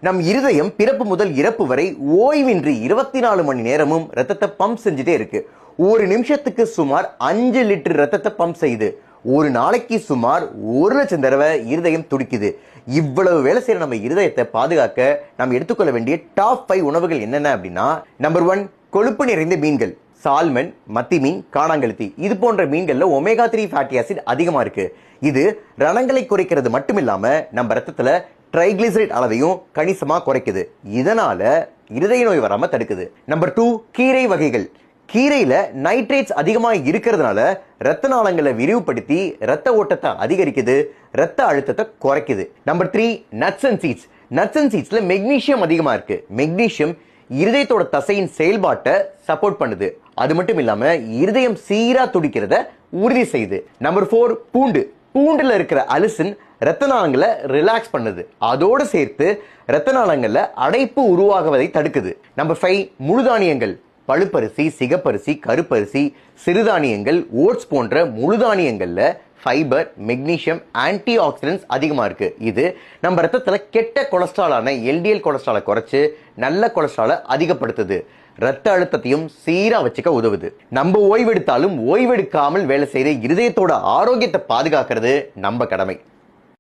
நம் இருதயம் பிறப்பு முதல் இறப்பு வரை ஓய்வின்றி 24 மணி நேரமும் ரத்தத்தை பம்ப் செஞ்சுட்டே இருக்கு. ஒரு நிமிஷத்துக்கு சுமார் 5 லிட்டர் ரத்தத்தை பம்ப் செய்யுது. ஒரு நாளைக்கு சுமார் 1 லட்சம் தடவை இருதயம் துடிக்குது. இவ்வளவு வேலை செய்யற நம்ம இருதயத்தை பாதுகாக்க நம்ம எடுத்துக்கொள்ள வேண்டிய டாப் 5 உணவுகள் என்னென்ன அப்படின்னா, நம்பர் 1, கொழுப்பு நிறைந்த மீன்கள். சால்மன், மத்தி மீன், காணாங்கழுத்தி இது போன்ற மீன்கள்ல ஒமேகா 3 ஃபேட்டி ஆசிட் அதிகமா இருக்கு. இது ரணங்களை குறைக்கிறது மட்டும் இல்லாம நம்ம ரத்தத்துல ட்ரைகிளிசரைட் அளவையும் கணிசமா குறைக்குது. இதனால இருதய நோய் வராம தடுக்குது. நம்பர் 2, கீரை வகைகள். கீரையில நைட்ரேட்ஸ் அதிகமா இருக்கிறதுனால ரத்த நாளங்களை விரிவுபடுத்தி ரத்த ஓட்டத்தை அதிகரிக்குது, ரத்த அழுத்தத்தை குறைக்குது. Number 3, nuts and seeds. Nuts and சீட்ஸ்ல மெக்னீசியம் அதிகமா இருக்கு. மெக்னீசியம் இருதயத்தோட தசையின் செயல்பாட்டை சப்போர்ட் பண்ணுது. அது மட்டும் இல்லாம இருதயம் சீரா துடிக்கிறத உறுதி செய்யுது. நம்பர் 4, பூண்டு. பூண்டுல இருக்கிற அலிசின் ரத்த நாளங்களை ரிலாக்ஸ் பண்ணுது. அதோடு சேர்த்து ரத்த நாளங்கள்ல அடைப்பு உருவாகுவதை தடுக்குது. நம்பர் 5, முழுதானியங்கள். பழுப்பரிசி, சிகப்பரிசி, கருப்பரிசி, சிறுதானியங்கள், ஓட்ஸ் போன்ற முழுதானியங்கள்ல ஃபைபர், மெக்னீசியம், ஆன்டி ஆக்சிடென்ட்ஸ் அதிகமா இருக்கு. இது நம்ம ரத்தத்துல கெட்ட கொலஸ்ட்ராலான LDL கொலஸ்ட்ராலை குறைச்சு நல்ல கொலஸ்ட்ராலை அதிகப்படுத்துது. ரத்த அழுத்தத்தையும் சீரா வச்சுக்க உதவுது. நம்ம ஓய்வெடுத்தாலும் ஓய்வெடுக்காமல் வேலை செய்யற இருதயத்தோட ஆரோக்கியத்தை பாதுகாக்கிறது நம்ம கடமை.